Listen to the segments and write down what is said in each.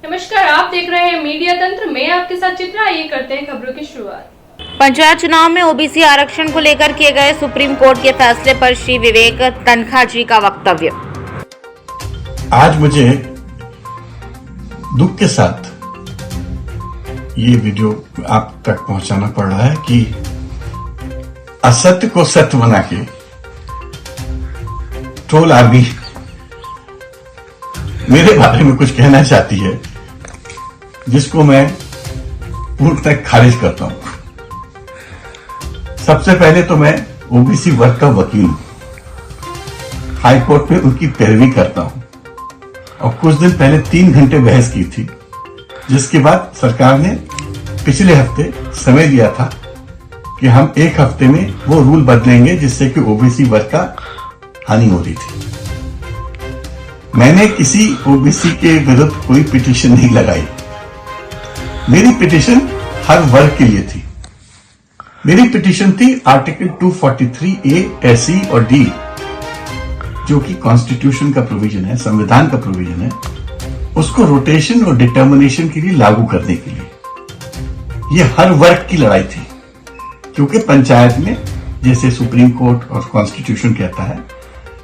नमस्कार, आप देख रहे हैं मीडिया तंत्र में आपके साथ चित्रा। आइए करते हैं खबरों की शुरुआत। पंचायत चुनाव में ओबीसी आरक्षण को लेकर किए गए सुप्रीम कोर्ट के फैसले पर श्री विवेक तनखा जी का वक्तव्य। आज मुझे दुख के साथ ये वीडियो आप तक पहुंचाना पड़ रहा है कि असत्य को सत्य बना के ट्रोल आर्मी मेरे बारे में कुछ कहना चाहती है, जिसको मैं पूर्णतः खारिज करता हूं। सबसे पहले तो मैं ओबीसी वर्ग का वकील हूं, हाई कोर्ट में उनकी पैरवी करता हूं और कुछ दिन पहले 3 घंटे बहस की थी, जिसके बाद सरकार ने पिछले हफ्ते समय दिया था कि हम 1 हफ्ते में वो रूल बदलेंगे जिससे कि ओबीसी वर्ग का हानि हो रही थी। मैंने किसी ओबीसी के विरुद्ध कोई पिटीशन नहीं लगाई। मेरी पिटीशन हर वर्ग के लिए थी। मेरी पिटीशन थी आर्टिकल 243A SC और D, जो कि कॉन्स्टिट्यूशन का प्रोविजन है, संविधान का प्रोविजन है, उसको रोटेशन और डिटर्मिनेशन के लिए लागू करने के लिए। ये हर वर्ग की लड़ाई थी, क्योंकि पंचायत में जैसे सुप्रीम कोर्ट और कॉन्स्टिट्यूशन कहता है,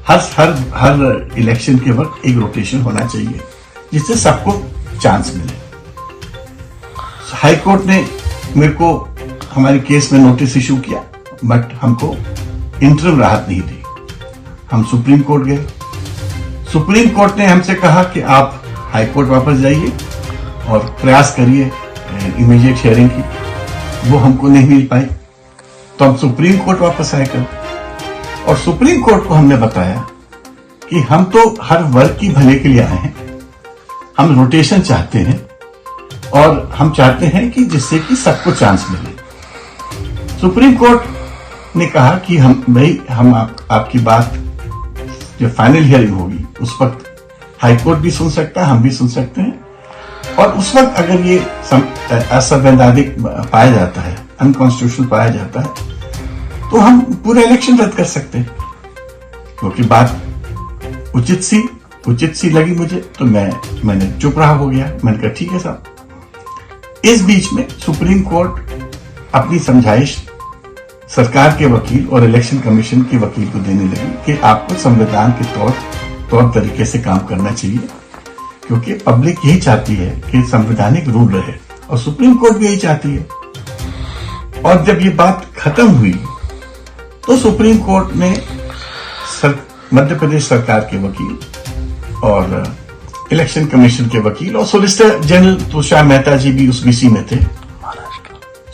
हर इलेक्शन के वक्त एक रोटेशन होना चाहिए जिससे सबको चांस मिले। हाई कोर्ट ने मेरे को हमारे केस में नोटिस इशू किया, बट हमको इंटरिम राहत नहीं दी। हम सुप्रीम कोर्ट गए। सुप्रीम कोर्ट ने हमसे कहा कि आप हाई कोर्ट वापस जाइए और प्रयास करिए इमीडिएट हियरिंग की। वो हमको नहीं मिल पाई, तो हम सुप्रीम कोर्ट वापस आए कल और सुप्रीम कोर्ट को हमने बताया कि हम तो हर वर्ग की भले के लिए आए हैं, हम रोटेशन चाहते हैं और हम चाहते हैं कि जिससे कि सबको चांस मिले। सुप्रीम कोर्ट ने कहा कि हम आपकी बात जब फाइनल हियरिंग होगी उस वक्त हाई कोर्ट भी सुन सकता है, हम भी सुन सकते हैं, और उस वक्त अगर ये असंवैधानिक पाया जाता है, अनकॉन्स्टिट्यूशनल पाया जाता है, तो हम पूरा इलेक्शन रद्द कर सकते हैं। क्योंकि बात उचित सी लगी मुझे, तो मैंने चुप रहा हो गया। मैंने कहा ठीक है साहब। इस बीच में सुप्रीम कोर्ट अपनी समझाइश सरकार के वकील और इलेक्शन कमीशन के वकील को देने लगी कि आपको संविधान के तौर तरीके से काम करना चाहिए, क्योंकि पब्लिक यही चाहती है कि संवैधानिक रूल रहे और सुप्रीम कोर्ट भी यही चाहती है। और जब ये बात खत्म हुई तो सुप्रीम कोर्ट ने मध्य प्रदेश सरकार के वकील और इलेक्शन कमीशन के वकील और सोलिसिटर जनरल तुषार मेहता जी भी उस बीसी में थे।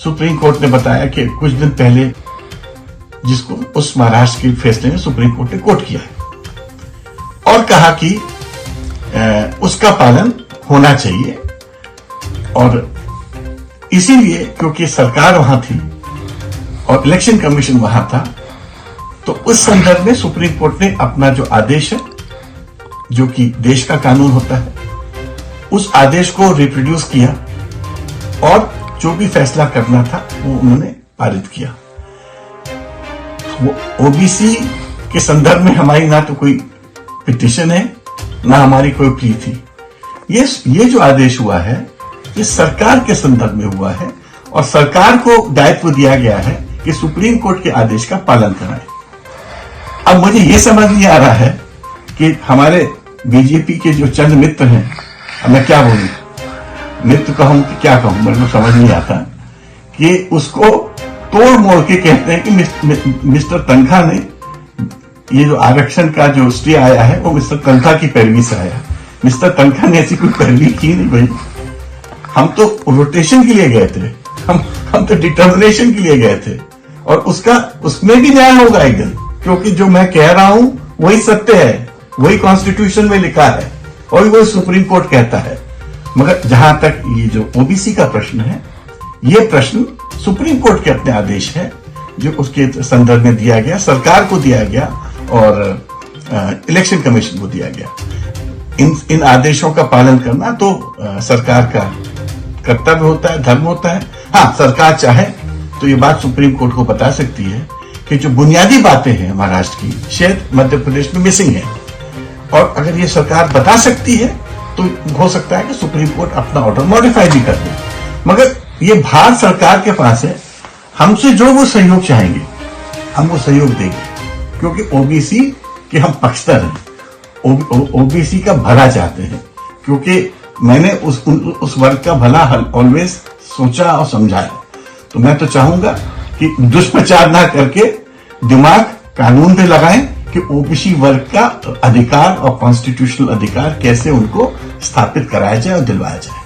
सुप्रीम कोर्ट ने बताया कि कुछ दिन पहले जिसको उस महाराष्ट्र के फैसले में सुप्रीम कोर्ट ने कोट किया है और कहा कि उसका पालन होना चाहिए। और इसीलिए क्योंकि सरकार वहां थी और इलेक्शन कमीशन वहां था, तो उस संदर्भ में सुप्रीम कोर्ट ने अपना जो आदेश है, जो कि देश का कानून होता है, उस आदेश को रिप्रोड्यूस किया और जो भी फैसला करना था वो उन्होंने पारित किया। ओबीसी के संदर्भ में हमारी ना तो कोई पिटीशन है, ना हमारी कोई प्ली थी। ये जो आदेश हुआ है, ये सरकार के संदर्भ में हुआ है और सरकार को दायित्व दिया गया है कि सुप्रीम कोर्ट के आदेश का पालन कराएं। अब मुझे ये समझ नहीं आ रहा है कि हमारे बीजेपी के जो चंद मित्र हैं, अब मैं क्या बोलूं, मित्र कहूं कि क्या कहूं, मेरे को समझ नहीं आता, कि उसको तोड़ मोड़ के कहते हैं कि मिस्टर तनखा ने ये जो आरक्षण का जो स्टे आया है वो मिस्टर तनखा की पैरवी से आया। मिस्टर तनखा ने ऐसी कोई पैरवी की नहीं भाई। हम तो रोटेशन के लिए गए थे, हम तो डिटर्मिनेशन के लिए गए थे और उसमें भी न्याय होगा एक दिन, क्योंकि जो मैं कह रहा हूं वही सत्य है, वही कॉन्स्टिट्यूशन में लिखा है और वही सुप्रीम कोर्ट कहता है। मगर जहां तक ये जो ओबीसी का प्रश्न है, ये प्रश्न सुप्रीम कोर्ट के अपने आदेश है जो उसके संदर्भ में दिया गया, सरकार को दिया गया और इलेक्शन कमीशन को दिया गया। इन आदेशों का पालन करना तो सरकार का कर्तव्य होता है, धर्म होता है। हाँ, सरकार चाहे तो ये बात सुप्रीम कोर्ट को बता सकती है कि जो बुनियादी बातें हैं महाराष्ट्र की, शायद मध्य प्रदेश में मिसिंग है, और अगर ये सरकार बता सकती है तो हो सकता है कि सुप्रीम कोर्ट अपना ऑर्डर मॉडिफाई भी कर दे, मगर ये भारत सरकार के पास है, हमसे जो वो सहयोग चाहेंगे हम वो सहयोग देंगे, क्योंकि ओबीसी के हम पक्षधर हैं, ओबीसी का भला चाहते हैं, क्योंकि मैंने उस वर्ग का भला ऑलवेज सोचा और समझा है। तो मैं तो चाहूंगा कि दुष्प्रचार ना करके दिमाग कानून पे लगाएं कि ओबीसी वर्ग का अधिकार और कॉन्स्टिट्यूशनल अधिकार कैसे उनको स्थापित कराया जाए और दिलवाया जाए।